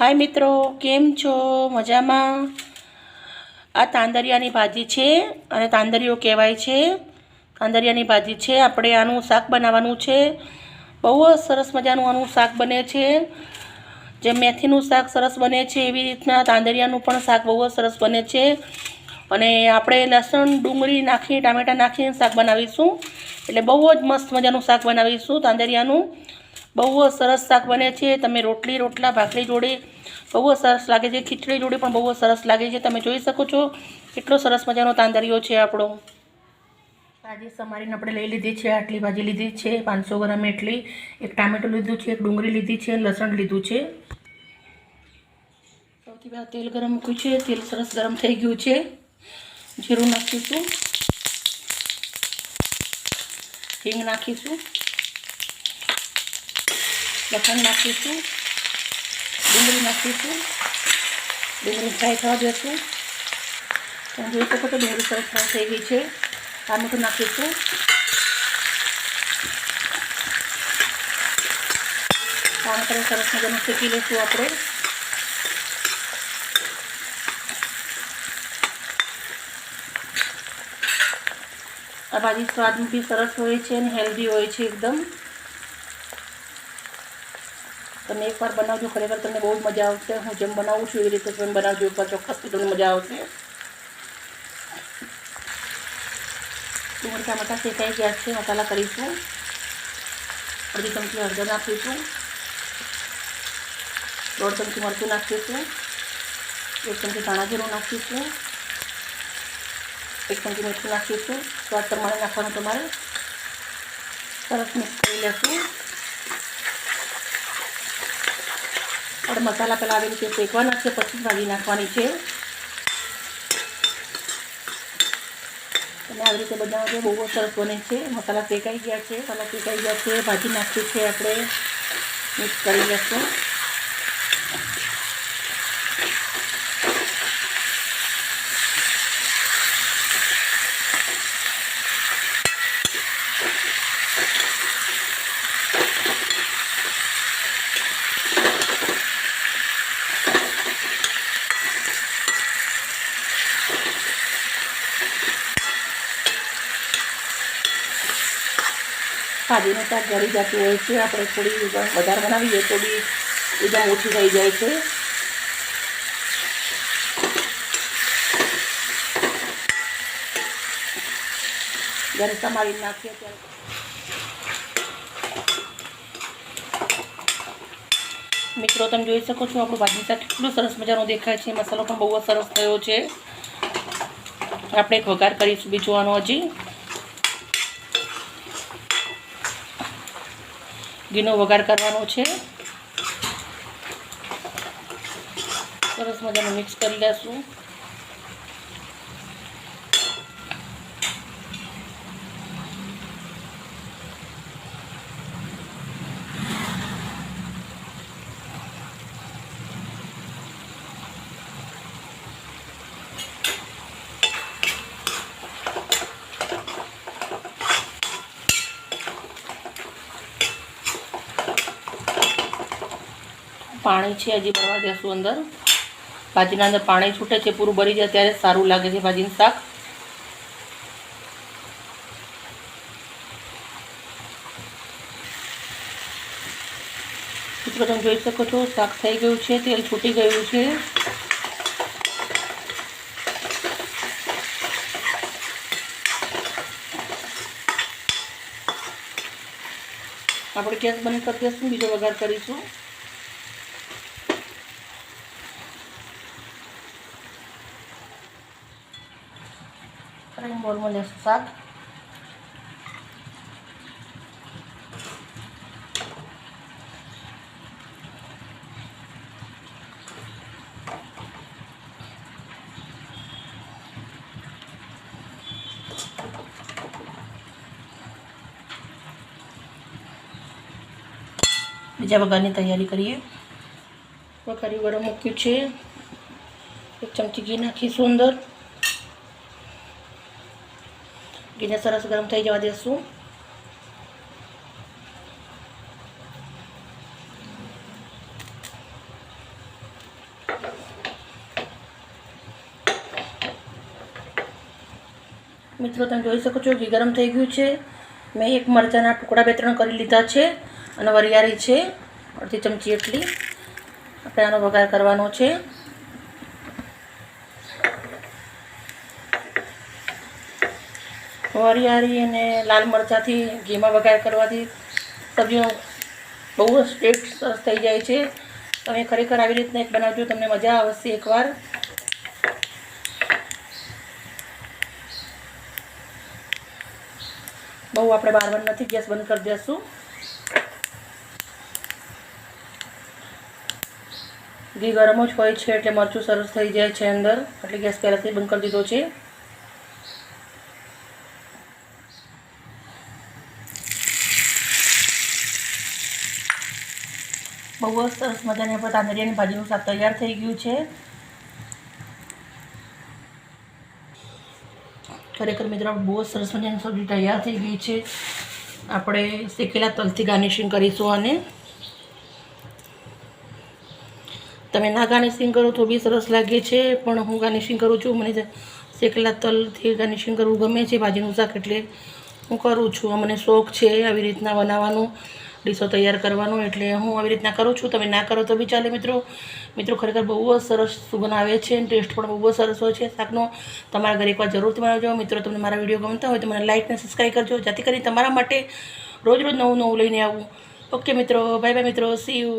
हाय मित्रों, केम छो? मजामां? आ तांदरियानी भाजी छे अने तांदरियो कहेवाय छे। तांदरियानी भाजी छे। आपणे आनुं शाक बनाववानुं छे। बहु ज सरस मजानुं आनुं शाक बने छे। जे मेथीनुं शाक सरस बने छे एवी रीतना तांदरियानुं पण शाक बहु ज सरस बने छे। अने आपणे लसण डુંગળી नाखी टामेटा नाखीने शाक बनावीशुं એટલે बहु ज मस्त मजानुं शाक बनावीशुं। तांदरियानुं बहु ज सरस शाक बने छे। तमे रोटली रोटला भाखरी जोड़े बहु ज सरस लागे छे। खीचड़ी जोड़े पण बहु ज सरस लागे छे। तमे जोई शको छो केटलो सरस मजानो तांदरियो छे आपणो। भाजी समारीने आपणे लई लीधी छे। आटली भाजी लीधी छे 500 ग्राम एटली। एक टामेटो लीधुं छे, एक डુંગળી लीधी छे, लसण लीधुं छे। सौथी पहेला तेल गरम मूक्युं छे। तेल सरस गरम थई गयुं छे। जीरुं नाखीशुं, हींग नाखीशुं, लसण नाखीशुं, डુંગળી नाखीशुं। डુંગળી फ्राय थवा देशुं। તમે જોઈ શકો છો ડુંગળી સરસ ફ્રાય થઈ ગઈ છે। ટામેટું નાખીશું। ટામેટાને સરસ મજાનું શેકી લઈશું આપણે। આ ભાજી સ્વાદમાં બી સરસ હોય છે અને હેલ્ધી હોય છે એકદમ। તમે એકવાર બનાવજો, ખરેખર તમને બહુ જ મજા આવશે। હું જેમ બનાવું છું એવી રીતે તમે બનાવજો એકવાર, ચોક્કસથી તમને મજા આવશે। ડુંગળી ટામેટાં શેકાઈ ગયા છે। મસાલા કરીશું। અડધી ચમચી હળદર નાખીશું, 1.5 ચમચી મરચું નાખીશું, 1 ચમચી ધાણા જીરું નાખીશું, 1 ચમચી મીઠું નાખીશું। સ્વાદ પ્રમાણે નાખવાનું તમારે। સરસ મિક્સ કરી લેશું। આપણે મસાલા પહેલાં આવી રીતે શેકવાના છે, પછી ભાજી નાખવાની છે। અને આવી રીતે બનાવજો, બહુ સરસ બને છે। મસાલા શેકાઈ ગયા છે, ભાજી નાખી છે આપણે, મિક્સ કરી લઈશું। ભાજીનું શાક જળી જતું હોય છે। આપણે થોડી વધારે બનાવીએ તો બી એકદમ ઓછી થઈ જાય છે। જ્યારે સમારી નાખીએ ત્યારે મિત્રો તમે જોઈ શકો છો આપણું ભાજી શાક કેટલું સરસ મજાનું દેખાય છે। મસાલો પણ બહુ જ સરસ થયો છે। આપણે એક વઘાર કરીશું બીજો આનો હજી। ઘીનો વઘાર કરવાનો છે। સરસ મજાનું મિક્સ કરી લેશું। પાણી છે હજી ભરવા દેશું અંદર। ભાજીના અંદર પાણી છૂટે છે, પૂરું ભરી જાય ત્યારે સારું લાગે છે ભાજીનું શાક। મિત્રો તમે જોઈ શકો છો શાક થઈ ગયું છે, તેલ છૂટી ગયું છે। આપણે ગેસ બંધ કરી દઈશું, બીજો વઘાર કરીશું। બોલમાં લેશું શાક। બીજા વઘારની તૈયારી કરીએ। વઘારી ગરમ મૂક્યું છે। 1 ચમચી ઘી નાખીશું અંદર। ઘીને સરસ ગરમ થઈ જવા દેશું। મિત્રો તમે જોઈ શકો છો ઘી ગરમ થઈ ગયું છે. મેં એક મરચાંના ટુકડા 2-3 કરી લીધા છે અને વરિયાળી છે અડધી ચમચી એટલી. આપણે આનો વઘાર કરવાનો છે. વરિયાળી અને લાલ મરચાંથી ઘીમાં વઘાર કરવાથી સબ્જીનો બહુ જ ટેસ્ટ સરસ થઈ જાય છે. તમે ખરેખર આવી રીતના એક બનાવજો, તમને મજા આવશે એકવાર. બહુ આપણે બારવાર નથી, ગેસ બંધ કરી દઈશું. ઘી ગરમ જ હોય છે એટલે મરચું સરસ થઈ જાય છે અંદર, એટલે ગેસ પહેલાંથી બંધ કરી દીધો છે. બહુ જ સરસ મજાની આપણે તાંદળિયાની ભાજીનું શાક તૈયાર થઈ ગયું છે. ખરેખર મિત્રો બહુ જ સરસ મજાની સબ્જી તૈયાર થઈ ગઈ છે. આપણે શેકેલા તલથી ગાર્નિશિંગ કરીશું અને તમે ના ગાર્નિશિંગ કરો તો બી સરસ લાગે છે, પણ હું ગાર્નિશિંગ કરું છું. મને શેકેલા તલથી ગાર્નિશિંગ કરવું ગમે છે ભાજીનું શાક, એટલે હું કરું છું. મને શોખ છે આવી રીતના બનાવવાનું, ડીશો તૈયાર કરવાનું, એટલે હું આવી રીતના કરું છું. તમે ના કરો તો બી ચાલે મિત્રો ખરેખર બહુ જ સરસ સુગંધ આવે છે, ટેસ્ટ પણ બહુ જ સરસ હોય છે શાકનો. તમારા ઘરે એકવાર જરૂરથી બનાવજો. મિત્રો તમને મારા વિડીયો ગમતા હોય તો મને લાઇક અને સબસ્ક્રાઈબ કરજો, જેથી કરીને તમારા માટે રોજ નવું લઈને આવું. ઓકે મિત્રો, બાય બાય મિત્રો, સી યુ.